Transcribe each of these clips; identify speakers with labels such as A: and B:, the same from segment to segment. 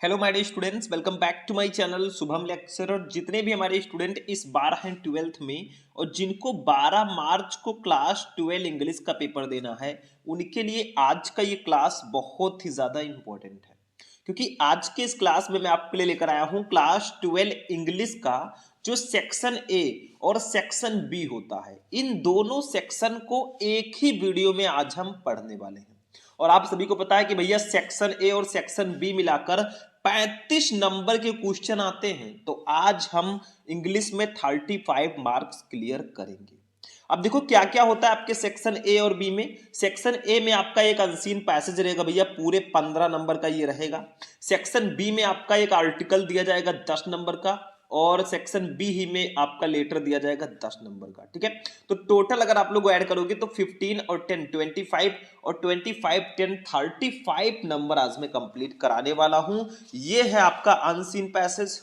A: Hello my dear students, welcome back to my channel Shubham lecture. और जितने भी हमारे स्टूडेंट इस बार हैं 12th में और जिनको 12 मार्च को क्लास 12 इंग्लिश का पेपर देना है, उनके लिए आज का ये क्लास बहुत ही ज़्यादा इम्पोर्टेंट है। क्योंकि आज के इस क्लास में मैं आपके लिए लेकर आया हूँ क्लास 12 इंग्लिश का जो सेक्शन ए और सेक्शन बी होता है, इन दोनों सेक्शन को एक ही वीडियो में आज हम पढ़ने वाले हैं। और आप सभी को पता है कि भैया सेक्शन ए और सेक्शन बी मिलाकर 35 नंबर के क्वेश्चन आते हैं। तो आज हम इंग्लिश में 35 मार्क्स क्लियर करेंगे। अब देखो क्या क्या होता है आपके सेक्शन ए और बी में। सेक्शन ए में आपका एक अनसीन पैसेज रहेगा भैया, पूरे 15 नंबर का ये रहेगा। सेक्शन बी में आपका एक आर्टिकल दिया जाएगा 10 नंबर का, और सेक्शन बी ही में आपका लेटर दिया जाएगा 10 नंबर का। ठीक है, तो टोटल अगर आप लोग ऐड करोगे तो 15 और 10 25 और 25 10 35 नंबर आज मैं कंप्लीट कराने वाला हूं। ये है आपका अनसीन पैसेज,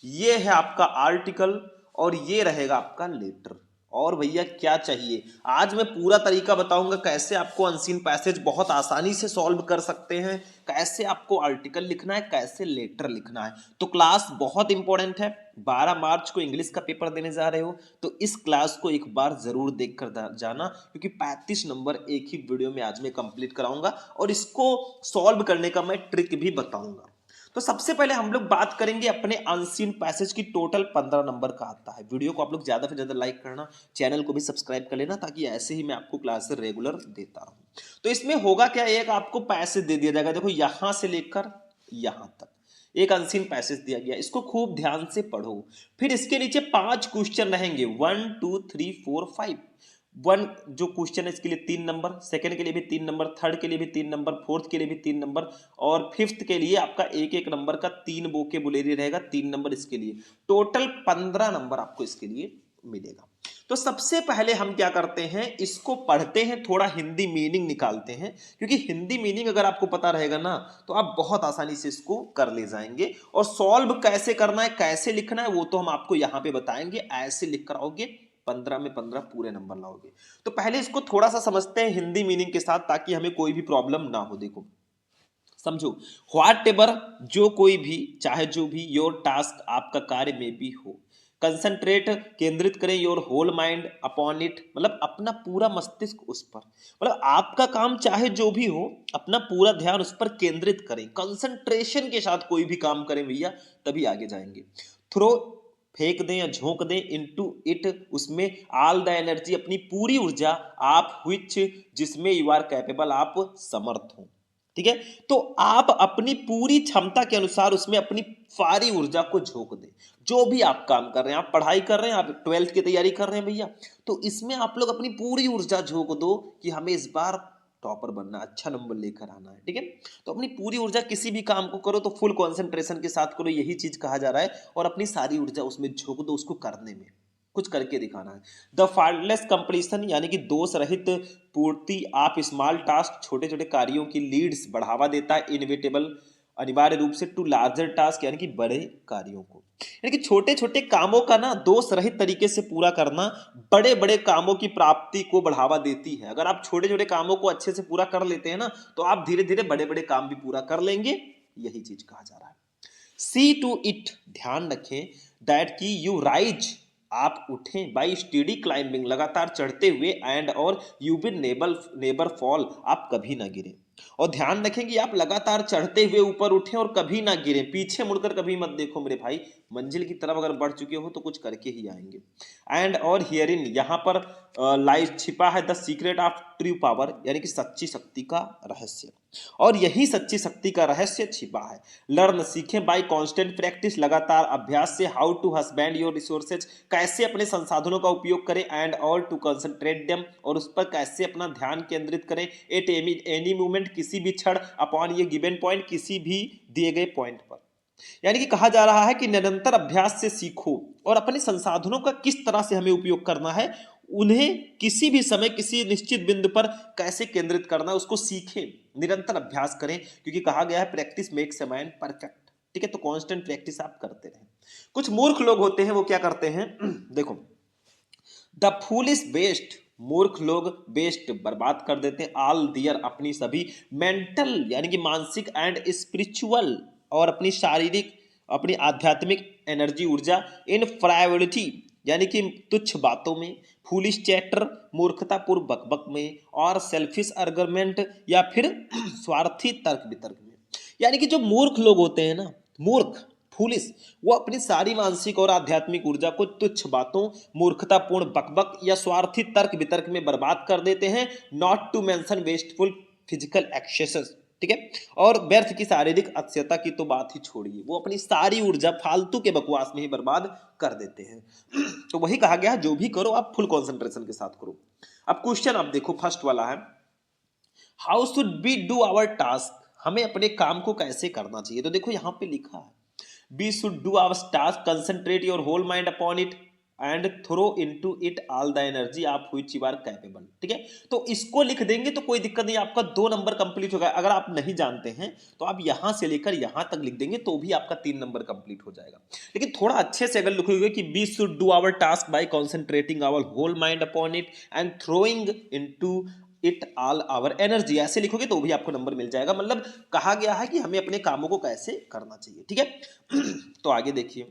A: ये है आपका आर्टिकल, और ये रहेगा आपका लेटर। और भैया क्या चाहिए, आज मैं पूरा तरीका बताऊंगा कैसे आपको अनसीन पैसेज बहुत आसानी से सॉल्व कर सकते हैं, कैसे आपको आर्टिकल लिखना है, कैसे लेटर लिखना है। तो क्लास बहुत इंपॉर्टेंट है। 12 मार्च को इंग्लिश का पेपर देने जा रहे हो तो इस क्लास को एक बार जरूर देख कर जाना, क्योंकि 35 नंबर एक ही वीडियो में आज मैं कंप्लीट कराऊंगा और इसको सॉल्व करने का मैं ट्रिक भी बताऊंगा। तो सबसे पहले हम लोग बात करेंगे अपने अनसीन पैसेज की। टोटल 15 नंबर का आता है। वीडियो को आप लोग ज्यादा से ज्यादा लाइक करना, चैनल को भी सब्सक्राइब कर लेना, ताकि ऐसे ही मैं आपको क्लास रेगुलर देता रहूं। तो इसमें होगा क्या, एक आपको पैसेज दे दिया जाएगा, देखो यहां से लेकर यहां तक एक अनसीन पैसेज दिया गया, इसको खूब ध्यान से पढ़ो। फिर इसके नीचे 5 क्वेश्चन रहेंगे, 1 2 3 4 5। वन जो क्वेश्चन है इसके लिए 3 नंबर, सेकंड के लिए भी 3 नंबर, थर्ड के लिए भी 3 नंबर, फोर्थ के लिए भी 3 नंबर, और फिफ्थ के लिए आपका एक एक नंबर का 3 वोकेबुलरी रहेगा, 3 नंबर इसके लिए। टोटल 15 नंबर आपको इसके लिए मिलेगा। तो सबसे पहले हम क्या करते हैं, इसको पढ़ते हैं, थोड़ा हिंदी मीनिंग निकालते हैं, क्योंकि हिंदी मीनिंग अगर आपको पता रहेगा ना तो आप बहुत आसानी से इसको कर ले जाएंगे। और सॉल्व कैसे करना है, कैसे लिखना है, वो तो हम आपको यहां पे बताएंगे। ऐसे लिख कर आओगे 15 में 15 पूरे नंबर लाओगे। तो पहले इसको थोड़ा सा समझते हैं हिंदी मीनिंग के साथ, ताकि हमें कोई भी प्रॉब्लम ना हो। देखो समझो, व्हाट एवर, जो कोई भी, चाहे जो भी, योर टास्क, आपका कार्य में भी हो, कंसंट्रेट, केंद्रित करें, your whole mind upon it, मतलब अपना पूरा मस्तिष्क उस पर, मतलब आपका काम चाहे जो भी हो, अपना पूरा ध्यान उस पर केंद्रित करें, कंसंट्रेशन के साथ कोई भी काम करें भैया, तभी आगे जाएंगे। थ्रो, फेंक दें या झोंक दें, इनटू इट, उसमें, ऑल द एनर्जी, अपनी पूरी ऊर्जा, आप व्हिच, जिसमें यू आर कैपेबल, आप समर्थ हो। ठीक है, तो आप अपनी पूरी क्षमता के अनुसार उसमें अपनी सारी ऊर्जा को झोंक दें। जो भी आप काम कर रहे हैं, आप पढ़ाई कर रहे हैं, आप 12th की तैयारी कर रहे हैं भैया, तो इसमें आप लोग अपनी पूरी ऊर्जा झोंक दो कि हमें इस बार टॉपर बनना, अच्छा नंबर लेकर आना है। ठीक है, तो अपनी पूरी ऊर्जा, किसी भी काम को करो तो फुल कंसंट्रेशन के साथ करो, यही चीज कहा जा रहा है। और अपनी सारी ऊर्जा उसमें झोंक दो, उसको करने में कुछ करके दिखाना है। द फाल्टलेस कंप्लीशन, यानी कि दोष रहित पूर्ति, आप स्मॉल टास्क, छोटे छोटे कार्यों की लीड्स, बढ़ावा देता है, इनविटेबल, अनिवार्य रूप से, टू लार्जर टास्क, यानी कि बड़े कार्यों को, यानी कि छोटे छोटे कामों का ना दोष रहित तरीके से पूरा करना बड़े बड़े कामों की प्राप्ति को बढ़ावा देती है। अगर आप छोटे छोटे कामों को अच्छे से पूरा कर लेते हैं ना, तो आप धीरे धीरे बड़े बड़े काम भी पूरा कर लेंगे, यही चीज कहा जा रहा है। सी टू इट, ध्यान रखें, दैट की यू राइज, आप उठें, बाई स्टेडी क्लाइंबिंग, लगातार चढ़ते हुए, एंड और यू विल नेबर फॉल, आप कभी ना गिरे। और ध्यान रखें कि आप लगातार चढ़ते हुए ऊपर उठें और कभी ना गिरे, पीछे मुड़कर कभी मत देखो मेरे भाई, मंजिल की तरफ अगर बढ़ चुके हो तो कुछ करके ही आएंगे। एंड और हियरिन, यहां पर लाइज, छिपा है, the secret of true power, यानी कि सच्ची शक्ति का रहस्य, और यही सच्ची शक्ति का रहस्य छिपा है। लर्न, सीखें, बाय कांस्टेंट प्रैक्टिस, लगातार अभ्यास से, how to husband your resources, कैसे अपने संसाधनों का उपयोग करें, एंड और टू कंसंट्रेट देम, और उस पर कैसे अपना ध्यान केंद्रित करें, एट एनी मोमेंट, किसी भी क्षण, अपॉन ये गिवन पॉइंट, किसी भी दिए गए पॉइंट पर। यानी कि कहा जा रहा है कि निरंतर अभ्यास से सीखो, और अपने संसाधनों का किस तरह से हमें उपयोग करना है, उन्हें किसी भी समय किसी निश्चित बिंदु पर कैसे केंद्रित करना है, उसको सीखें, निरंतर अभ्यास करें, क्योंकि कहा गया है practice makes a man perfect. ठीक है, तो कांस्टेंट प्रैक्टिस आप करते रहें। कुछ मूर्ख लोग होते हैं, वो क्या करते हैं देखो, द फूल इज बेस्ट, मूर्ख लोग बेस्ट बर्बाद कर देते हैं, ऑल दियर, अपनी सभी, मेंटल, यानी कि मानसिक, एंड स्पिरिचुअल, और अपनी शारीरिक, अपनी आध्यात्मिक एनर्जी ऊर्जा इन फ्राइवलिटी यानी कि तुच्छ बातों में, फूलिश चैटर मूर्खतापूर्ण बकबक में, और सेल्फिश आर्गुमेंट या फिर स्वार्थी तर्क वितर्क में। यानी कि जो मूर्ख लोग होते हैं ना, मूर्ख फूलिश, वो अपनी सारी मानसिक और आध्यात्मिक ऊर्जा को तुच्छ बातों, मूर्खतापूर्ण बकबक या स्वार्थी तर्क वितर्क में बर्बाद कर देते हैं। Not to mention wasteful physical excesses, ठीक है, और व्यर्थ की शारीरिक अक्षयता की तो बात ही छोड़िए, वो अपनी सारी ऊर्जा फालतू के बकवास में ही बर्बाद कर देते हैं। तो वही कहा गया, जो भी करो आप फुल कंसंट्रेशन के साथ करो। अब क्वेश्चन आप देखो, फर्स्ट वाला है, how should be do our task, हमें अपने काम को कैसे करना चाहिए। तो देखो यहाँ पे लिखा है, we should do our task, concentrate your whole mind upon it and throw into it all the energy of which you are capable, ठीक है। तो इसको लिख देंगे तो कोई दिक्कत नहीं, आपका 2 नंबर कंप्लीट होगा। अगर आप नहीं जानते हैं तो आप यहां से लेकर यहां तक लिख देंगे तो भी आपका 3 नंबर कंप्लीट हो जाएगा। लेकिन थोड़ा अच्छे से अगर लिखोगे कि we should do our task by concentrating our whole mind upon it and throwing into it all our energy, ऐसे लिखोगे तो भी आपको नंबर मिल जाएगा। मतलब कहा गया है कि हमें अपने कामों को कैसे करना चाहिए, ठीक है। तो आगे देखिए,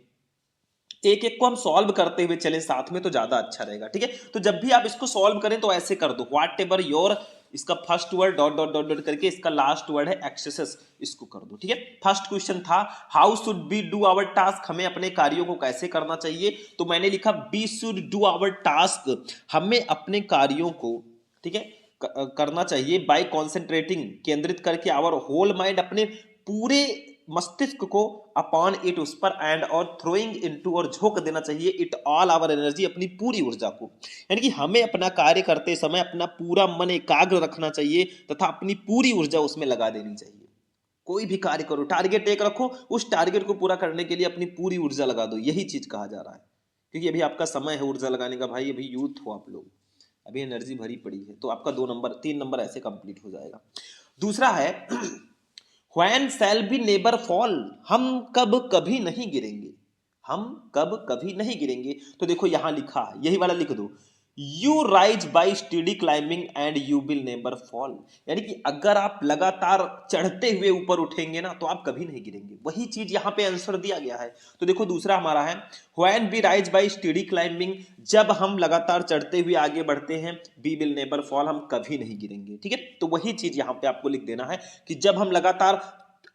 A: एक एक को हम सॉल्व करते हुए चले साथ में तो ज्यादा अच्छा रहेगा, ठीक है। तो जब भी आप इसको सॉल्व करें तो ऐसे कर दो, व्हाट एवर योर, इसका first word dot dot dot dot करके इसका लास्ट वर्ड है एक्सेसेस, इसको कर दो, ठीक है। फर्स्ट क्वेश्चन था how should be do our task, हमें अपने कार्यों को कैसे करना चाहिए। तो मैंने लिखा be should do our task, हमें अपने कार्यों को, ठीक है, करना चाहिए बाय कॉन्सेंट्रेटिंग, केंद्रित करके, आवर होल माइंड, अपने पूरे मस्तिष्क को, अपॉन इट, उस पर, एंड और थ्रोइंग इनटू, और झोंक देना चाहिए, इट ऑल आवर एनर्जी, अपनी पूरी ऊर्जा को। यानी कि हमें अपना कार्य करते समय अपना पूरा मन एकाग्र रखना चाहिए तथा अपनी पूरी ऊर्जा उसमें लगा देनी चाहिए। कोई भी कार्य करो, टारगेट एक रखो, उस टारगेट को पूरा करने के लिए अपनी पूरी ऊर्जा लगा दो, यही चीज कहा जा रहा है। क्योंकि अभी आपका समय है ऊर्जा लगाने का भाई, अभी यूथ हो आप लोग, अभी एनर्जी भरी पड़ी है, तो आपका 2 नंबर 3 नंबर ऐसे कंप्लीट हो जाएगा। दूसरा है when shall be neighbour fall, हम कब कभी नहीं गिरेंगे, हम कब कभी नहीं गिरेंगे। तो देखो यहां लिखा है, यही वाला लिख दो, you rise by study climbing and you will neighbour fall. यानी कि अगर आप लगातार चढ़ते हुए ऊपर उठेंगे ना तो आप कभी नहीं गिरेंगे, वही चीज यहां पे आंसर दिया गया है। तो देखो दूसरा हमारा है when we rise by study climbing, जब हम लगातार चढ़ते हुए आगे बढ़ते हैं, वी विल नेबर फॉल, हम कभी नहीं गिरेंगे, ठीक है। तो वही चीज यहां पे आपको लिख देना है कि जब हम लगातार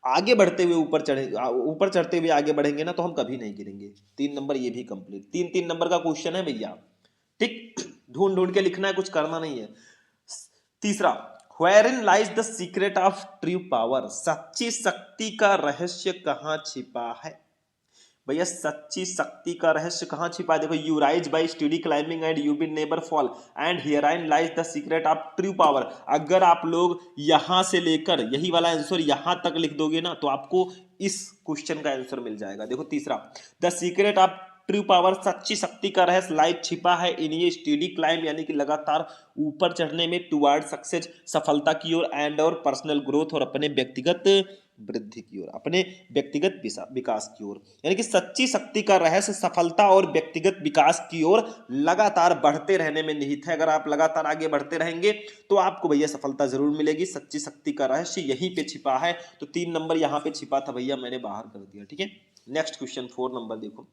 A: आगे बढ़ते हुए ऊपर चढ़ते हुए आगे बढ़ेंगे ना तो हम कभी नहीं गिरेंगे। 3 नंबर ये भी कंप्लीट, 3 नंबर का क्वेश्चन है भैया, ठीक। ढूंढ ढूंढ के लिखना है, कुछ करना नहीं है। तीसरा, wherein lies the secret of true power, सच्ची शक्ति का रहस्य कहां छिपा है। भैया सच्ची शक्ति का रहस्य कहां छिपा है, देखो you rise by study climbing and you will never fall and herein lies the secret of true power. अगर आप लोग यहां से लेकर यही वाला आंसर यहां तक लिख दोगे ना तो आपको इस क्वेश्चन का आंसर मिल जाएगा। देखो तीसरा, the secret of true power, सच्ची शक्ति का रहस्य लाइज छिपा है इन ये स्टडी क्लाइंब, यानी कि लगातार ऊपर चढ़ने में, टुवर्ड सक्सेस, सफलता की ओर, एंड और पर्सनल ग्रोथ, और अपने व्यक्तिगत वृद्धि की ओर, अपने व्यक्तिगत विकास की ओर। यानी कि सच्ची शक्ति का रहस्य सफलता और व्यक्तिगत विकास की ओर लगातार बढ़ते रहने में निहित है। अगर आप लगातार आगे बढ़ते रहेंगे तो आपको भैया सफलता जरूर मिलेगी। सच्ची शक्ति का रहस्य यहीं पे छिपा है। तो 3 नंबर यहां पे छिपा था भैया, मैंने बाहर कर दिया, ठीक है। नेक्स्ट क्वेश्चन 4 नंबर देखो,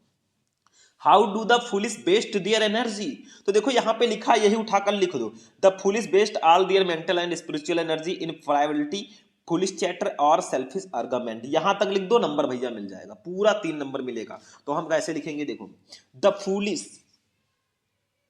A: how do the foolish waste their energy. तो देखो यहां पे लिखा, यही उठाकर लिख दो, the foolish waste all their mental and spiritual energy in frivolity, foolish chatter और सेल्फिश आर्गुमेंट। यहां तक लिख दो, नंबर भैया मिल जाएगा, पूरा 3 नंबर मिलेगा। तो हम कैसे लिखेंगे, देखो द फुलिश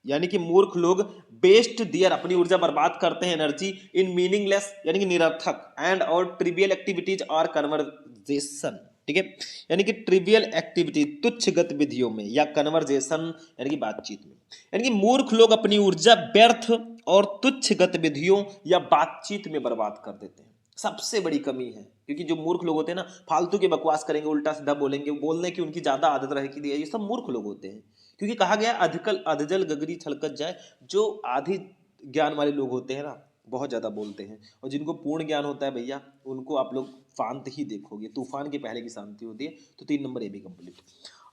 A: यानी कि मूर्ख लोग, बेस्ट दियर अपनी ऊर्जा बर्बाद करते हैं, एनर्जी इन मीनिंगलेस यानी कि निरर्थक, एंड और ट्रिवियल एक्टिविटीज और कन्वर्जेशन, ठीक है। यानी कि ट्रिवियल एक्टिविटी तुच्छ गतिविधियों में, या कन्वर्जेशन यानी कि बातचीत में। यानी कि मूर्ख लोग अपनी ऊर्जा व्यर्थ और तुच्छ गतिविधियों या बातचीत में बर्बाद कर देते हैं। सबसे बड़ी कमी है, क्योंकि जो मूर्ख लोग होते हैं ना, फालतू के बकवास करेंगे, उल्टा सीधा बोलेंगे, बोलने की उनकी ज्यादा आदत रहेगी, ये सब मूर्ख लोग होते हैं। क्योंकि कहा गया अधकल अधजल गगरी छलकत जाए, जो आधी ज्ञान वाले लोग होते हैं ना, बहुत ज़्यादा बोलते हैं, और जिनको पूर्ण ज्ञान होता है भैया उनको आप लोग शांत ही देखोगे, तूफान के पहले की शांति होती है। तो 3 नंबर ये भी कंप्लीट।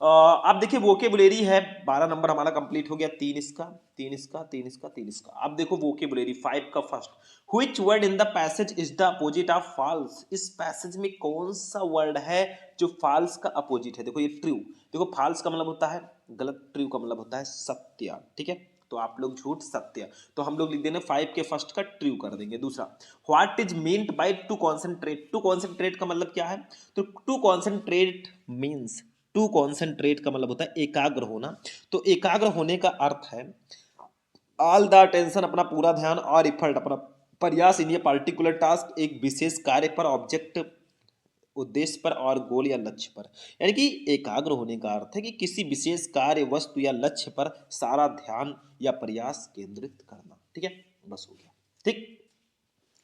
A: आप देखिए वोकेबुलरी है, 12 नंबर हमारा कंप्लीट हो गया, 3 इसका, 3 इसका, 3 इसका, 3 इसका। आप देखो वोकेबुलरी 5 का first, which word in the passage is the opposite of false. इस पैसेज में कौन सा वर्ड है जो फॉल्स का अपोजिट है? देखो ये ट्रू, देखो फॉल्स का मतलब होता है गलत, ट्रू का मतलब होता है सत्य, ठीक है। तो आप लोग झूठ सत्य, तो हम लोग लिख देंगे 5 के फर्स्ट का ट्रू कर देंगे। दूसरा, what is meant by to concentrate. To concentrate का मतलब क्या है? तो to concentrate means, to concentrate का मतलब होता है एकाग्र होना। तो एकाग्र होने का अर्थ है ऑल द अटेंशन, अपना पूरा ध्यान, और इफर्ट, अपना प्रयास इन ये पार्टिकुलर टास्क, एक विशेष कार्य पर, ऑब्जेक्ट उद्देश्य पर, और गोल या लक्ष्य पर। यानी कि एकाग्र होने का अर्थ है कि किसी विशेष कार्य, वस्तु या लक्ष्य पर सारा ध्यान या प्रयास केंद्रित करना, ठीक है। बस हो गया, ठीक।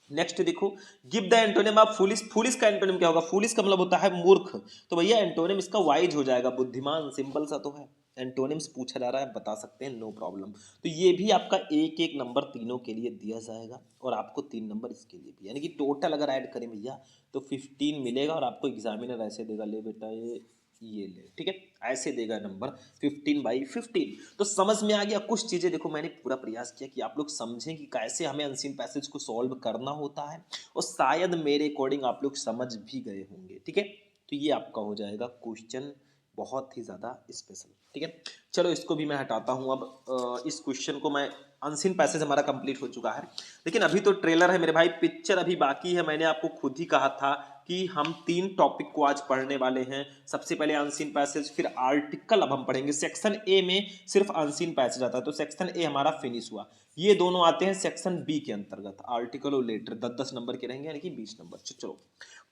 A: नेक्स्ट देखो, give the antonym of foolish. Foolish का एंटोनिम क्या होगा? फूलिश का मतलब होता है मूर्ख, तो भैया एंटोनिम इसका वाइज हो जाएगा, बुद्धिमान, सिंपल सा तो है। एंटोनिम्स पूछा जा रहा है, बता सकते हैं, नो प्रॉब्लम। तो ये भी आपका एक एक नंबर तीनों के लिए दिया जाएगा, और आपको 3 नंबर इसके लिए भी, यानी कि टोटल अगर ऐड करें भैया तो 15 मिलेगा, और आपको एग्जामिनर ऐसे देगा, ले बेटा ये ले, ठीक है, ऐसे देगा नंबर 15/15। तो समझ में आ गया कुछ चीजें। देखो मैंने पूरा प्रयास किया कि आप लोग समझें कि कैसे हमें अनसीन पैसेज को सॉल्व करना होता है, और शायद मेरे अकॉर्डिंग आप लोग समझ भी गए होंगे, ठीक है। तो ये आपका हो जाएगा क्वेश्चन बहुत ही ज़्यादा स्पेशल, ठीक है। चलो इसको भी मैं हटाता हूँ अब। इस क्वेश्चन को मैं, अनसीन पैसेज हमारा कंप्लीट हो चुका है, लेकिन अभी तो ट्रेलर है मेरे भाई, पिक्चर अभी बाकी है। मैंने आपको खुद ही कहा था कि हम 3 टॉपिक को आज पढ़ने वाले हैं। सबसे पहले अनसीन पैसेज, फिर आर्टिकल अब हम पढ़ेंगे। सेक्शन ए में सिर्फ अनसीन पैसेज आता है, तो सेक्शन ए हमारा फिनिश हुआ। ये दोनों आते हैं सेक्शन बी के अंतर्गत, आर्टिकल और लेटर, 10-10 नंबर के रहेंगे, यानी कि 20 नंबर। चलो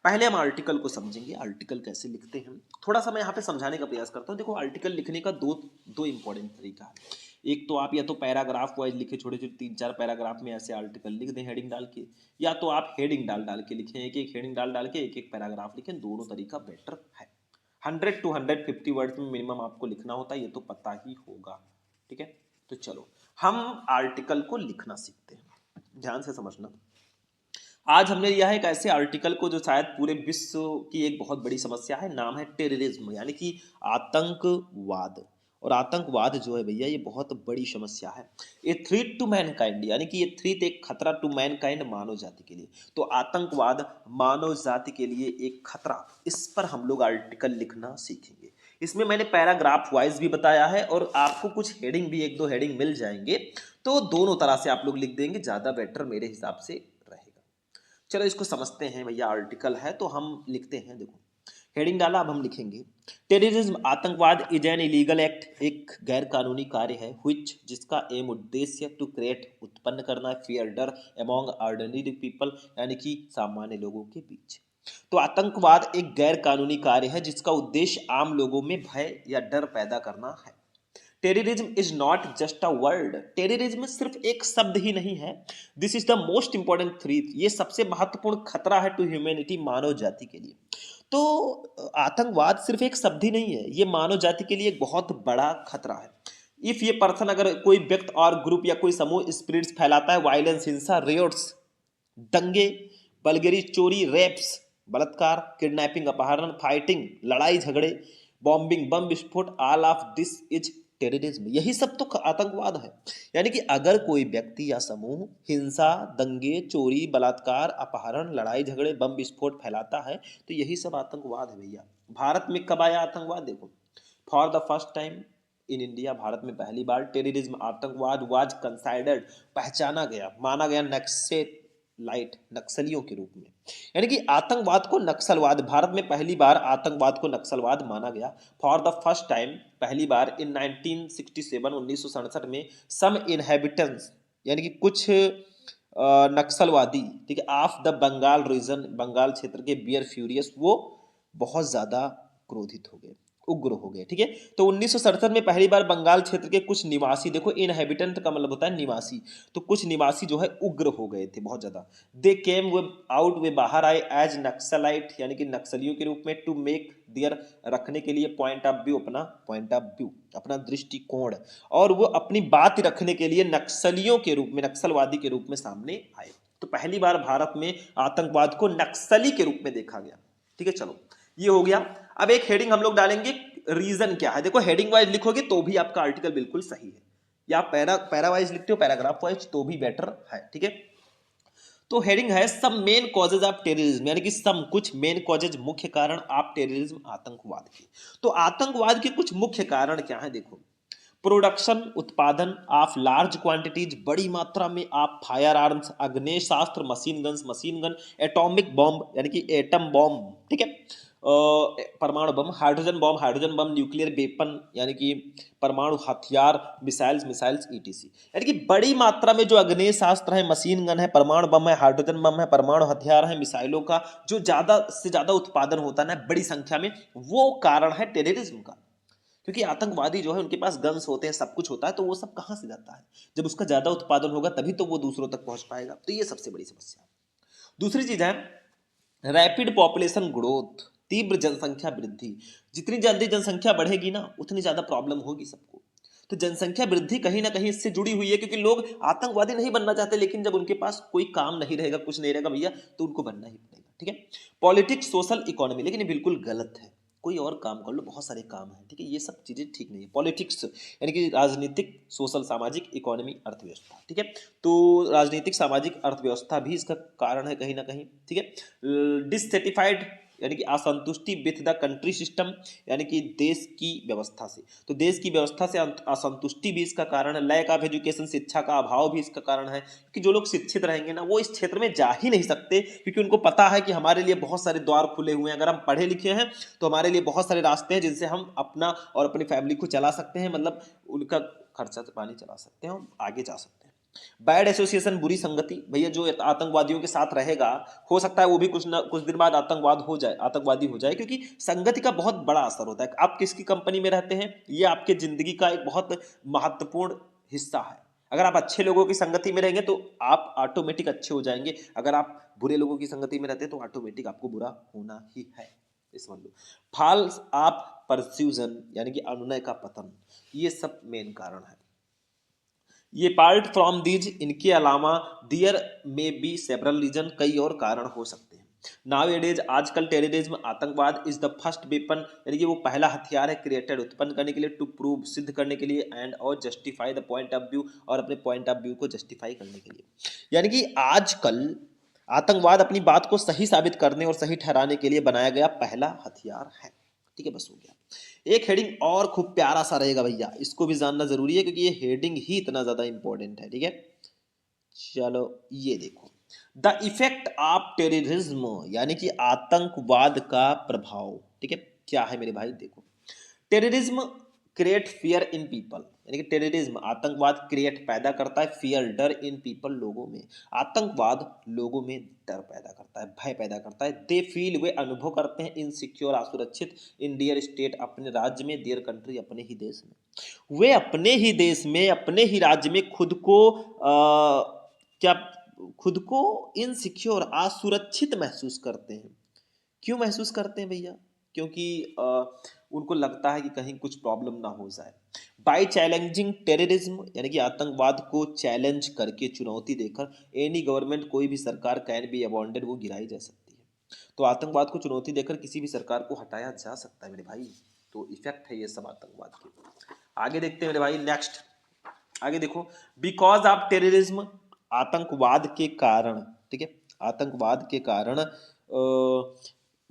A: पहले हम आर्टिकल को समझेंगे, आर्टिकल कैसे लिखते हैं। थोड़ा सा मैं यहाँ पे समझाने का प्रयास करता हूँ। देखो आर्टिकल लिखने का दो इंपॉर्टेंट तरीका है। एक तो आप या तो पैराग्राफ वाइज लिखे, छोटे छोटे 3-4 पैराग्राफ में ऐसे आर्टिकल लिख दें हेडिंग डाल के, या तो आप हेडिंग डाल डाल के लिखें, एक एक हेडिंग डाल डाल के एक एक पैराग्राफ लिखें। दोनों तरीका बेटर है। 100 to 150 वर्ड्स में मिनिमम आपको लिखना होता है, ये तो पता ही होगा, ठीक है। तो चलो हम आर्टिकल को लिखना सीखते हैं, ध्यान से समझना। आज हमने लिया है एक ऐसे आर्टिकल को जो शायद पूरे विश्व की एक बहुत बड़ी समस्या है, नाम है टेररिज्म, यानी कि आतंकवाद। और आतंकवाद जो है भैया ये बहुत बड़ी समस्या है। ए थ्रेट टू मैनकाइंड, यानी कि ये थ्रेट, एक खतरा, टू मैनकाइंड, मानव जाति के लिए। तो आतंकवाद मानव जाति के लिए एक खतरा, इस पर हम लोग आर्टिकल लिखना सीखेंगे। इसमें मैंने पैराग्राफ वाइज भी बताया है, और आपको कुछ हेडिंग भी, 1-2 हेडिंग मिल जाएंगे, तो दोनों तरह से आप लोग लिख देंगे, ज़्यादा बेटर मेरे हिसाब से रहेगा। चलो इसको समझते हैं भैया। आर्टिकल है तो हम लिखते हैं, देखो हेडिंग डाला, अब हम लिखेंगे टेररिज्म, आतंकवाद इज एन इलीगल एक्ट, एक गैर कानूनी कार्य है, व्हिच, जिसका एम, उद्देश्य, टू क्रिएट, उत्पन्न करना, फियर, डर, अमॉन्ग ऑर्डिनरी पीपल, यानी कि सामान्य लोगों के बीच। तो आतंकवाद एक गैर कानूनी कार्य है जिसका उद्देश्य आम लोगों में भय या डर पैदा करना है। Terrorism is not just a word, terrorism सिर्फ एक शब्द ही नहीं है। This is the most important threat, ये सबसे महत्वपूर्ण खतरा है टू ह्यूमैनिटी, मानव जाति के लिए। तो आतंकवाद सिर्फ एक शब्द ही नहीं है, ये मानव जाति के लिए एक बहुत बड़ा खतरा है। इफ ये पर्सन, अगर कोई व्यक्ति और ग्रुप या कोई समूह स्पिरिट्स फैलाता है, वायलेंस, हिंसा, रियोट्स, दंगे, बलगेरी, चोरी, रेप्स, बलात्कार, किडनैपिंग, अपहरण, फाइटिंग, लड़ाई झगड़े, बॉम्बिंग, बम विस्फोट, all of this is terrorism, यही सब तो आतंकवाद है। यानी कि अगर कोई व्यक्ति या समूह हिंसा, दंगे, चोरी, बलात्कार, अपहरण, लड़ाई झगड़े, बम विस्फोट फैलाता है, तो यही सब आतंकवाद है भैया। भारत में कब आया आतंकवाद? देखो, for the first time in India, Bharat में पहली बार टेररिज्म, आतंकवाद वाज कंसाइडर्ड, पहचाना गया, माना गया नक्सलाइट, नक्सलियों के रूप में। यानी कि आतंकवाद को नक्सलवाद, भारत में पहली बार आतंकवाद को नक्सलवाद माना गया, फॉर द फर्स्ट टाइम, पहली बार, इन 1967, 1967 में, सम इनहेबिटेंट्स, यानी कि कुछ नक्सलवादी, ठीक है, of the Bengal region, Bengal क्षेत्र के, बियर फ्यूरियस, वो बहुत ज्यादा क्रोधित हो गए, उग्र हो गए, ठीक है। तो 1967 में पहली बार बंगाल क्षेत्र के कुछ निवासी, देखो इनहेबिटेंट का मतलब होता है निवासी, तो कुछ निवासी जो है उग्र हो गए थे बहुत ज्यादा। दे केम वे आउट, वे बाहर आए, एज नक्सलाइट, यानी कि नक्सलियों के रूप में, टू मेक दियर, रखने के लिए, पॉइंट ऑफ व्यू, अपना पॉइंट ऑफ व्यू, अपना दृष्टिकोण, और वो अपनी बात रखने के लिए नक्सलियों के रूप में, नक्सलवादी के रूप में सामने आए। तो पहली बार भारत में आतंकवाद को नक्सली के रूप में देखा गया। ठीक है, चलो ये हो गया। अब एक हेडिंग हम लोग डालेंगे, रीजन क्या है। देखो हेडिंग वाइज लिखोगे तो भी आपका आर्टिकल बिल्कुल सही है, या पैरा वाइज लिखते हो पैराग्राफ वाइज तो भी बेटर है। ठीक है, तो हेडिंग है some main causes of terrorism, यानी कि सम कुछ मेन कॉजेज मुख्य कारण ऑफ टेररिज्म आतंकवाद के। तो आतंकवाद के कुछ मुख्य कारण क्या है, देखो प्रोडक्शन उत्पादन ऑफ लार्ज क्वांटिटीज, बड़ी मात्रा में आप फायर आर्म्स, अग्नेशास्त्र, मशीन गन, एटॉमिक बॉम्ब यानी कि एटम बॉम्ब, ठीक है, परमाणु बम, हाइड्रोजन बम, न्यूक्लियर वेपन यानी कि परमाणु हथियार, मिसाइल्स ईटीसी, यानी कि बड़ी मात्रा में जो अग्नेशास्त्र है, मशीन गन है, परमाणु बम है, हाइड्रोजन बम है, परमाणु हथियार है, मिसाइलों का जो ज्यादा से ज्यादा उत्पादन होता है ना बड़ी संख्या में, वो कारण है टेररिज्म का। क्योंकि आतंकवादी जो है उनके पास गन्स होते हैं, सब कुछ होता है, तो वो सब कहां से जाता है, जब उसका ज्यादा उत्पादन होगा तभी तो वो दूसरों तक पहुंच पाएगा। तो ये सबसे बड़ी समस्या। दूसरी चीज है रैपिड पॉपुलेशन ग्रोथ, तीव्र जनसंख्या वृद्धि। जितनी जल्दी जनसंख्या बढ़ेगी ना उतनी ज्यादा प्रॉब्लम होगी सबको। तो जनसंख्या वृद्धि कहीं ना कहीं इससे जुड़ी हुई है, क्योंकि लोग आतंकवादी नहीं बनना चाहते, लेकिन जब उनके पास कोई काम नहीं रहेगा, कुछ नहीं रहेगा भैया, तो उनको बनना ही पड़ेगा। ठीक है, पॉलिटिक्स सोशल इकोनॉमी, लेकिन ये बिल्कुल गलत है। कोई और काम कर लो, बहुत सारे काम हैं। ठीक है, ये सब चीजें ठीक नहीं है। पॉलिटिक्स यानी कि राजनीतिक, सोशल, सामाजिक, इकोनॉमी, अर्थव्यवस्था। ठीक है, तो राजनीतिक सामाजिक अर्थव्यवस्था भी इसका कारण है कहीं ना कहीं। ठीक है, डिससेटिस्फाइड यानी कि असंतुष्टि विथ द कंट्री सिस्टम, यानी कि देश की व्यवस्था से, तो देश की व्यवस्था से असंतुष्टि भी इसका कारण है। लैक ऑफ एजुकेशन, शिक्षा का अभाव भी इसका कारण है, कि जो लोग शिक्षित रहेंगे ना वो इस क्षेत्र में जा ही नहीं सकते, क्योंकि उनको पता है कि हमारे लिए बहुत सारे द्वार खुले हुए हैं। अगर हम पढ़े लिखे हैं तो हमारे लिए बहुत सारे रास्ते हैं जिनसे हम अपना और अपनी फैमिली को चला सकते हैं, मतलब उनका खर्चा पानी चला सकते हैं और आगे जा सकते हैं। बैड एसोसिएशन, बुरी संगति, भैया जो आतंकवादियों के साथ रहेगा हो सकता है वो भी कुछ दिन बाद आतंकवादी हो जाए, क्योंकि संगति का बहुत बड़ा असर होता है। आप किसकी कंपनी में रहते हैं ये आपके जिंदगी का एक बहुत महत्वपूर्ण हिस्सा है। अगर आप अच्छे लोगों की संगति में रहेंगे तो आप ऑटोमेटिक अच्छे हो जाएंगे, अगर आप बुरे लोगों की संगति में रहते हैं तो ऑटोमेटिक आपको बुरा होना ही है, ये समझ लो। फॉल्स ऑफ परस्यूजन यानी कि अनुनय का पतन, ये सब मेन कारण है। ये पार्ट फ्रॉम दीज, इनके अलावा दियर में बी सेवरल रीजन, कई और कारण हो सकते हैं। नाउ एडेज, आजकल टेररिज्म, आतंकवाद इज द फर्स्ट वेपन, यानी कि वो पहला हथियार है क्रिएटेड, उत्पन्न करने के लिए, टू प्रूव, सिद्ध करने के लिए, एंड और justify the point of view, और अपने पॉइंट ऑफ व्यू को जस्टिफाई करने के लिए। यानी कि आजकल आतंकवाद अपनी बात को सही साबित करने और सही ठहराने के लिए बनाया गया पहला हथियार है। ठीक है, बस हो गया। एक हेडिंग और खूब प्यारा सा रहेगा भैया, इसको भी जानना जरूरी है क्योंकि ये हेडिंग ही इतना ज्यादा इंपॉर्टेंट है। ठीक है, चलो ये देखो, द इफेक्ट ऑफ टेररिज्म, यानी कि आतंकवाद का प्रभाव। ठीक है, क्या है मेरे भाई, देखो terrorism create fear in people, यानी कि टेररिज्म, आतंकवाद क्रिएट पैदा करता है, फियर डर, इन पीपल लोगों में, आतंकवाद लोगों में डर पैदा करता है, भय पैदा करता है। दे फील, वे अनुभव करते हैं, इनसिक्योर, असुरक्षित, इन डियर स्टेट, अपने राज्य में, डियर कंट्री, अपने ही देश में, वे अपने ही देश में, अपने ही राज्य में खुद को क्या, खुद को इनसिक्योर, असुरक्षित महसूस करते हैं। क्यों महसूस करते हैं भैया, क्योंकि उनको लगता है कि कहीं कुछ प्रॉब्लम ना हो जाए। बाय चैलेंजिंग टेररिज्म, यानी कि आतंकवाद को चैलेंज करके, चुनौती देकर, एनी गवर्नमेंट, कोई भी सरकार, कैन बी अबॉन्डेड, वो गिराई जा सकती है। तो आतंकवाद को चुनौती देकर किसी भी सरकार को हटाया जा सकता है मेरे भाई। तो इफेक्ट है ये सब आतंकवाद के। आगे देखते हैं मेरे भाई, नेक्स्ट आगे देखो, बिकॉज ऑफ टेररिज्म, आतंकवाद के कारण। ठीक है, आतंकवाद के कारण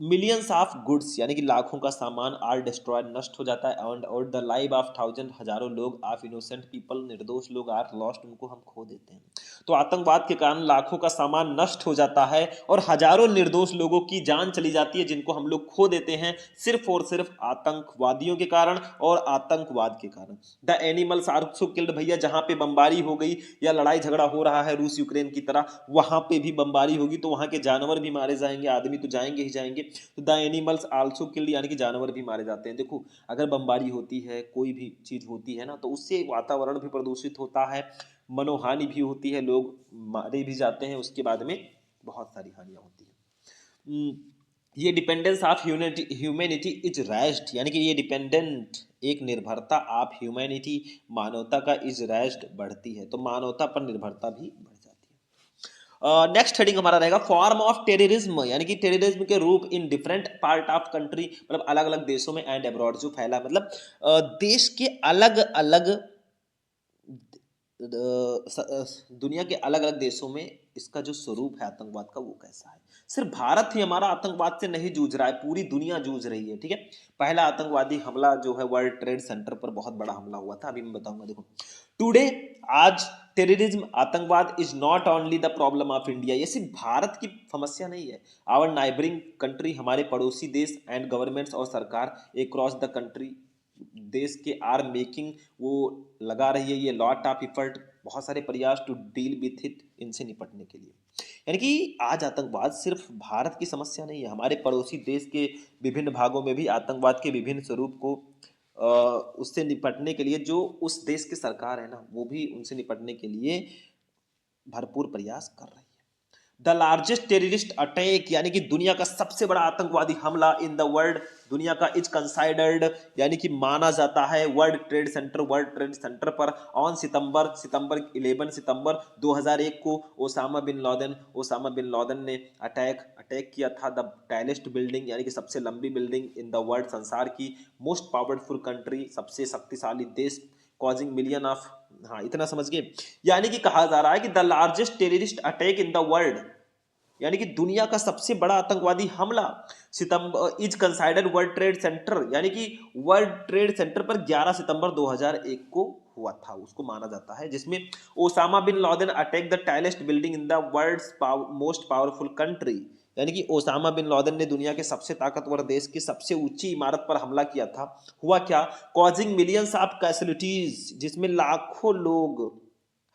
A: मिलियंस ऑफ गुड्स, यानी कि लाखों का सामान, आर डिस्ट्रॉय, नष्ट हो जाता है, एंड और द लाइफ ऑफ थाउजेंड, हजारों लोग, ऑफ इनोसेंट पीपल, निर्दोष लोग, आर लॉस्ट, उनको हम खो देते हैं। तो आतंकवाद के कारण लाखों का सामान नष्ट हो जाता है और हजारों निर्दोष लोगों की जान चली जाती है, जिनको हम लोग खो देते हैं सिर्फ और सिर्फ आतंकवादियों के कारण और आतंकवाद के कारण। The animals are so killed, भैया जहां पे बमबारी हो गई या लड़ाई झगड़ा हो रहा है रूस यूक्रेन की तरह, वहां पे भी बमबारी होगी तो वहां के जानवर भी मारे जाएंगे, आदमी तो जाएंगे ही जाएंगे। तो द एनिमल्स आल्सो किल्ड, यानी कि जानवर भी मारे जाते हैं। देखो अगर बमबारी होती है, कोई भी चीज होती है ना, तो उससे वातावरण भी प्रदूषित होता है, मनोहानि भी होती है, लोग मारे भी जाते हैं, उसके बाद में बहुत सारी हानियां होती हैं। ये dependence of humanity is rest, यानी कि ये डिपेंडेंट, एक निर्भरता, ऑफ ह्यूमैनिटी, मानवता का, इज रेस्ट, बढ़ती है, तो मानवता पर निर्भरता भी बढ़ जाती है। नेक्स्ट हेडिंग हमारा रहेगा फॉर्म ऑफ टेररिज्म, यानी कि टेररिज्म के रूप in different part of country, मतलब अलग अलग देशों में, एंड अब्रॉड जो फैला, मतलब देश के अलग अलग दुनिया के अलग अलग देशों में इसका जो स्वरूप है आतंकवाद का वो कैसा है। सिर्फ भारत ही हमारा आतंकवाद से नहीं जूझ रहा है, पूरी दुनिया जूझ रही है। ठीक है, पहला आतंकवादी हमला जो है वर्ल्ड ट्रेड सेंटर पर बहुत बड़ा हमला हुआ था, अभी मैं बताऊंगा। देखो टुडे, आज टेररिज्म, आतंकवाद is not only the problem of India, ये सिर्फ भारत की समस्या नहीं है। आवर नाइबरिंग कंट्री, हमारे पड़ोसी देश एंड गवर्नमेंट्स और सरकार अक्रॉस द कंट्री, देश के आर मेकिंग, वो लगा रही है ये लॉट ऑफ इफर्ट, बहुत सारे प्रयास टू डील विथ इट, इनसे निपटने के लिए। यानी कि आज आतंकवाद सिर्फ भारत की समस्या नहीं है, हमारे पड़ोसी देश के विभिन्न भागों में भी आतंकवाद के विभिन्न स्वरूप को उससे निपटने के लिए जो उस देश की सरकार है ना, वो भी उनसे निपटने के लिए भरपूर प्रयास कर रही है। द लार्जेस्ट टेररिस्ट अटैक, यानी कि दुनिया का सबसे बड़ा आतंकवादी हमला इन द वर्ल्ड, दुनिया का इज कंसाइडर्ड, यानी कि माना जाता है वर्ल्ड ट्रेड सेंटर पर ऑन सितंबर 11 सितंबर 2001 को ओसामा बिन लादेन ने अटैक किया था द टालेस्ट बिल्डिंग, यानी कि सबसे लंबी बिल्डिंग इन द वर्ल्ड, संसार की मोस्ट पावरफुल कंट्री, सबसे शक्तिशाली देश, कॉजिंग मिलियन ऑफ, हाँ इतना समझ गए। यानी कि कहा जा रहा है कि the largest terrorist attack in the world, यानी कि दुनिया का सबसे बड़ा आतंकवादी हमला सितंबर is considered world trade centre, यानी कि वर्ल्ड ट्रेड सेंटर पर 11 सितंबर 2001 को हुआ था, उसको माना जाता है, जिसमें Osama bin Laden attack the tallest building in the world's most powerful country, यानी कि ओसामा बिन लादेन ने दुनिया के सबसे ताकतवर देश की सबसे ऊंची इमारत पर हमला किया था। हुआ क्या, कॉजिंग मिलियंस ऑफ कैजुअलिटीज, जिसमें लाखों लोग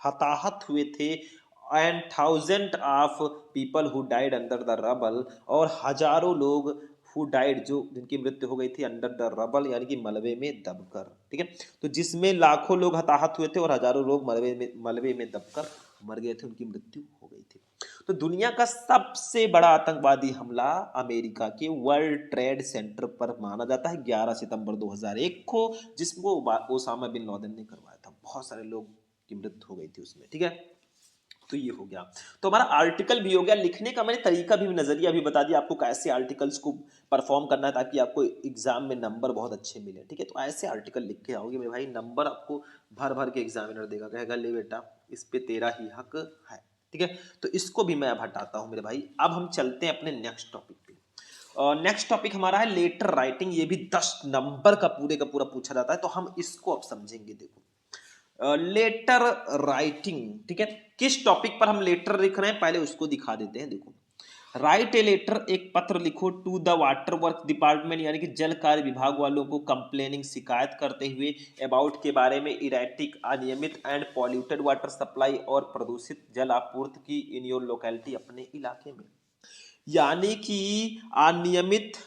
A: हताहत हुए थे, and thousand of people who died under the rubble, और हजारों लोग हु डाइड, जो जिनकी मृत्यु हो गई थी अंडर द रबल, यानी कि मलबे में दबकर। ठीक है, तो जिसमें लाखों लोग हताहत हुए थे और हजारों लोग मलबे में दबकर मर गए थे, उनकी मृत्यु हो गई थी। तो दुनिया का सबसे बड़ा आतंकवादी हमला अमेरिका के वर्ल्ड ट्रेड सेंटर पर माना जाता है 11 सितंबर 2001 को, जिसको ओसामा बिन लादेन ने करवाया था, बहुत सारे लोग की मृत्यु हो गई थी उसमें। ठीक है, तो ये हो गया। तो हमारा आर्टिकल भी हो गया, लिखने का मैंने तरीका भी, नजरिया भी बता दिया आपको, कैसे आर्टिकल्स को परफॉर्म करना है ताकि आपको एग्जाम में नंबर बहुत अच्छे मिले। ठीक है, तो ऐसे आर्टिकल लिख के आओगे मेरे भाई, नंबर आपको भर भर के एग्जामिनर देगा, कहेगा ले बेटा इस पे तेरा ही हक है। ठीक है, तो इसको भी मैं अब हटाता हूं मेरे भाई। अब हम चलते हैं अपने नेक्स्ट टॉपिक पे। नेक्स्ट टॉपिक हमारा है लेटर राइटिंग, ये भी 10 नंबर का पूरे का पूरा पूछा जाता है, तो हम इसको अब समझेंगे। देखो लेटर राइटिंग, ठीक है, किस टॉपिक पर हम लेटर लिख रहे हैं पहले उसको दिखा देते हैं। देखो, राइट ए लेटर, एक पत्र लिखो to the water work department, यानी कि जल कार्य विभाग वालों को, कंप्लेनिंग, शिकायत करते हुए, अबाउट के बारे में, इरेटिक, अनियमित एंड पॉल्यूटेड वाटर सप्लाई, और प्रदूषित जल आपूर्ति की इन योर लोकेलिटी, अपने इलाके में। यानी कि अनियमित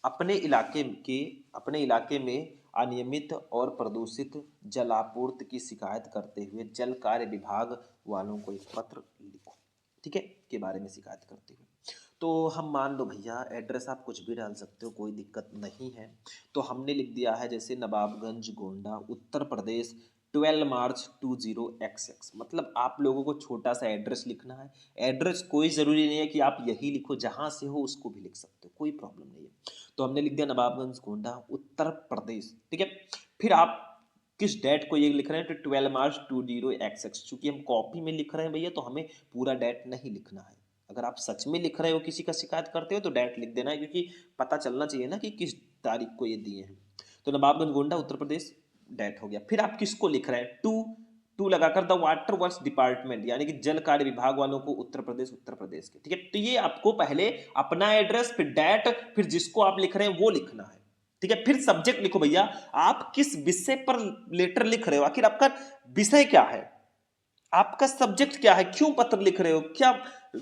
A: अपने इलाके के अपने इलाके में अनियमित और प्रदूषित जलापूर्ति की शिकायत करते हुए जल कार्य विभाग वालों को एक पत्र लिखो। ठीक है, के बारे में शिकायत करते हुए। तो हम मान लो भैया एड्रेस आप कुछ भी डाल सकते हो, कोई दिक्कत नहीं है। तो हमने लिख दिया है जैसे नवाबगंज गोंडा उत्तर प्रदेश 12 मार्च 20XX, मतलब आप लोगों को छोटा सा एड्रेस लिखना है। एड्रेस कोई ज़रूरी नहीं है कि आप यही लिखो, जहाँ से हो उसको भी लिख सकते हो, कोई प्रॉब्लम नहीं है। तो हमने लिख दिया नवाबगंज गोंडा उत्तर प्रदेश। ठीक है, फिर आप किस डेट को ये लिख रहे हैं, तो 12 मार्च 20XX, चूंकि हम कॉपी में लिख रहे हैं भैया तो हमें पूरा डेट नहीं लिखना है। अगर आप सच में लिख रहे हो, किसी का शिकायत करते हो, तो डेट लिख देना है, क्योंकि पता चलना चाहिए ना कि किस तारीख को ये दिए हैं। तो नवाबगंज गोंडा उत्तर प्रदेश, डेट हो गया। फिर आप किसको लिख रहे हैं, टू लगाकर द वाटर वर्क्स डिपार्टमेंट, यानी कि जल कार्य विभाग वालों को, उत्तर प्रदेश के। ठीक है, तो ये आपको पहले अपना एड्रेस, फिर डेट, फिर जिसको आप लिख रहे हैं वो लिखना है। ठीक है, फिर सब्जेक्ट लिखो भैया, आप किस विषय पर लेटर लिख रहे हो, आखिर आपका विषय क्या है, आपका सब्जेक्ट क्या है, क्यों पत्र लिख रहे हो, क्या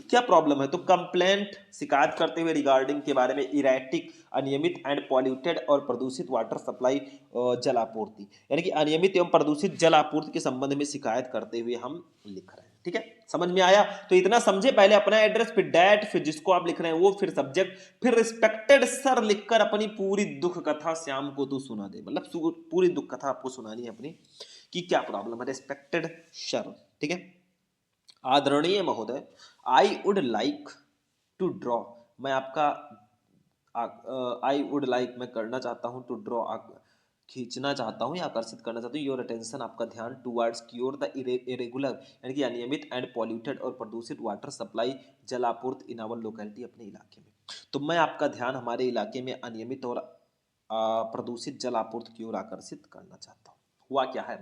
A: क्या प्रॉब्लम है। तो कंप्लेंट, शिकायत करते हुए रिगार्डिंग के बारे में, इरेटिक, अनियमित एंड पॉल्यूटेड और प्रदूषित वाटर सप्लाई, जल आपूर्ति, यानी कि अनियमित एवं प्रदूषित जल आपूर्ति के संबंध में शिकायत करते हुए हम लिख रहे हैं। ठीक है, समझ में आया। तो इतना समझे, पहले अपना एड्रेस, फिर डेट, फिर जिसको आप लिख रहे हैं वो, फिर सब्जेक्ट, फिर रिस्पेक्टेड सर लिखकर अपनी पूरी दुख कथा श्याम को तू सुना दे, मतलब पूरी दुख कथा आपको सुनानी है अपनी, कि क्या प्रॉब्लम है, रिस्पेक्टेड सर। ठीक है। आदरणीय महोदय, I would like to draw, मैं आपका आई वुड लाइक मैं करना चाहता हूँ, टू ड्रॉ खींचना चाहता हूँ या आकर्षित करना चाहता हूँ, योर अटेंशन आपका ध्यान, टूवर्ड्स क्योर द इरेगुलर यानी कि अनियमित एंड पॉल्यूटेड और प्रदूषित वाटर सप्लाई जल आपूर्ति इन आवर लोकेलिटी अपने इलाके में। तो मैं आपका ध्यान हमारे इलाके में अनियमित और प्रदूषित जल आपूर्ति की ओर आकर्षित करना चाहता हूँ। हुआ क्या है,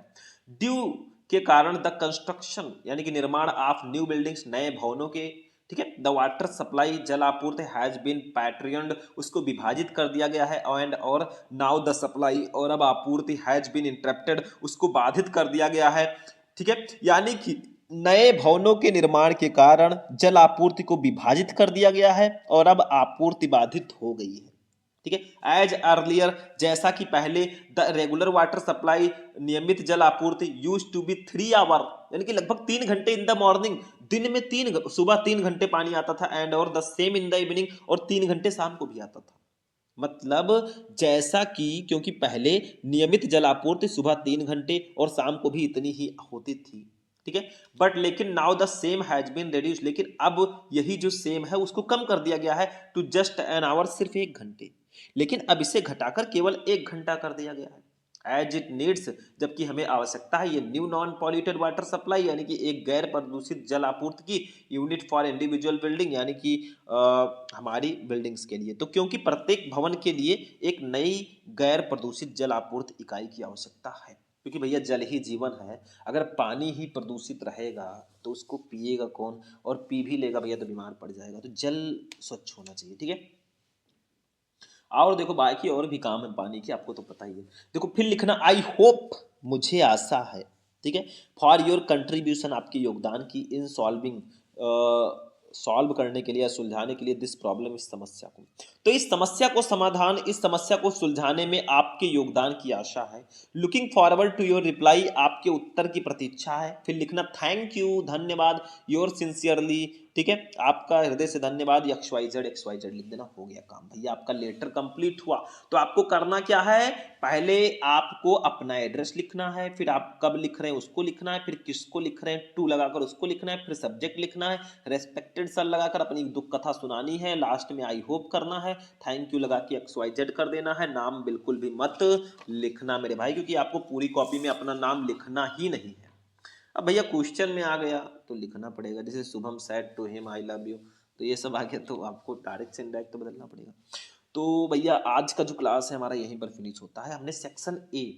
A: ड्यू के कारण द कंस्ट्रक्शन यानी कि निर्माण ऑफ न्यू बिल्डिंग्स नए भवनों के, ठीक है, द वाटर सप्लाई जल आपूर्ति हैज बीन पैट्रियंड उसको विभाजित कर दिया गया है, एंड और नाउ द सप्लाई और अब आपूर्ति हैज बीन इंटरप्टेड उसको बाधित कर दिया गया है, ठीक है। यानी कि नए भवनों के निर्माण के कारण जल आपूर्ति को विभाजित कर दिया गया है और अब आपूर्ति बाधित हो गई है, ठीक है। एज अर्लियर जैसा कि पहले द रेगुलर वाटर सप्लाई नियमित जल आपूर्ति यूज टू बी 3 आवर यानी कि लगभग 3 घंटे इन द मॉर्निंग, दिन में सुबह 3 घंटे पानी आता था, एंड और the same in the evening और 3 घंटे शाम को भी आता था। मतलब जैसा कि क्योंकि पहले नियमित जल आपूर्ति सुबह 3 घंटे और शाम को भी इतनी ही होती थी, ठीक है। बट लेकिन now the same has been reduce, लेकिन अब यही जो सेम है उसको कम कर दिया गया है टू जस्ट एन आवर, सिर्फ 1 घंटे, लेकिन अब इसे घटाकर केवल 1 घंटा कर दिया गया है। एज इट नीड्स जबकि हमें आवश्यकता है ये new non polluted water supply यानी कि एक गैर प्रदूषित जल आपूर्ति की यूनिट फॉर इंडिविजुअल बिल्डिंग यानी कि हमारी बिल्डिंग्स के लिए। तो क्योंकि प्रत्येक भवन के लिए एक नई गैर प्रदूषित जल आपूर्ति इकाई की आवश्यकता है, क्योंकि भैया जल ही जीवन है। अगर पानी ही प्रदूषित रहेगा तो उसको पिएगा कौन, और पी भी लेगा भैया तो बीमार पड़ जाएगा। तो जल स्वच्छ होना चाहिए, ठीक है। और देखो बाकी और भी काम है पानी की, आपको तो पता ही है। देखो फिर लिखना आई होप, मुझे आशा है, ठीक है, फॉर योर कंट्रीब्यूशन आपके योगदान की इन सॉल्विंग सॉल्व करने के लिए या सुलझाने के लिए दिस प्रॉब्लम इस समस्या को। तो इस समस्या को समाधान, इस समस्या को सुलझाने में आपके योगदान की आशा है। Looking forward to your reply, आपके उत्तर की प्रतीक्षा है। फिर लिखना थैंक यू, धन्यवाद, योर सिंसियरली, ठीक है, आपका हृदय से धन्यवाद, XYZ लिख देना, हो गया काम भैया, आपका लेटर कंप्लीट हुआ। तो आपको करना क्या है, पहले आपको अपना एड्रेस लिखना है, फिर आप कब लिख रहे हैं उसको लिखना है, फिर किसको लिख रहे हैं टू लगाकर उसको लिखना है, फिर सब्जेक्ट लिखना है, रेस्पेक्टेड सर लगाकर अपनी दुख कथा सुनानी है, लास्ट में आई होप करना है, थैंक यू लगा के XYZ कर देना है। नाम बिल्कुल भी मत लिखना मेरे भाई, क्योंकि आपको पूरी कॉपी में अपना नाम लिखना ही नहीं है। अब भैया क्वेश्चन में आ गया तो लिखना पड़ेगा, जैसे Shubham said to him I love you, तो ये सब आ गया तो आपको डायरेक्ट से इनडायरेक्ट तो बदलना पड़ेगा। तो भैया आज का जो क्लास है हमारा यहीं पर फिनिश होता है। हमने सेक्शन ए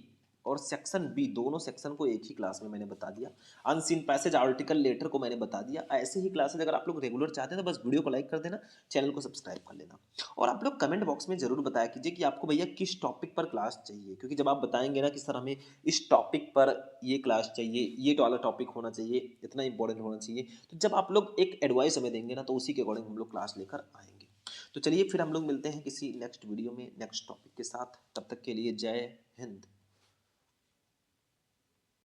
A: और सेक्शन बी दोनों सेक्शन को एक ही क्लास में मैंने बता दिया। अनसीन पैसेज, आर्टिकल, लेटर को मैंने बता दिया। ऐसे ही क्लासेज अगर आप लोग रेगुलर चाहते हैं तो बस वीडियो को लाइक कर देना, चैनल को सब्सक्राइब कर लेना, और आप लोग कमेंट बॉक्स में जरूर बताया कीजिए कि आपको भैया किस टॉपिक पर क्लास चाहिए, क्योंकि जब आप बताएंगे ना कि सर हमें इस टॉपिक पर ये क्लास चाहिए, ये वाला टॉपिक होना चाहिए, इतना इंपॉर्टेंट होना चाहिए, तो जब आप लोग एक एडवाइस हमें देंगे ना तो उसी के अकॉर्डिंग हम लोग क्लास लेकर आएंगे। तो चलिए फिर हम लोग मिलते हैं किसी नेक्स्ट वीडियो में नेक्स्ट टॉपिक के साथ, तब तक के लिए जय हिंद।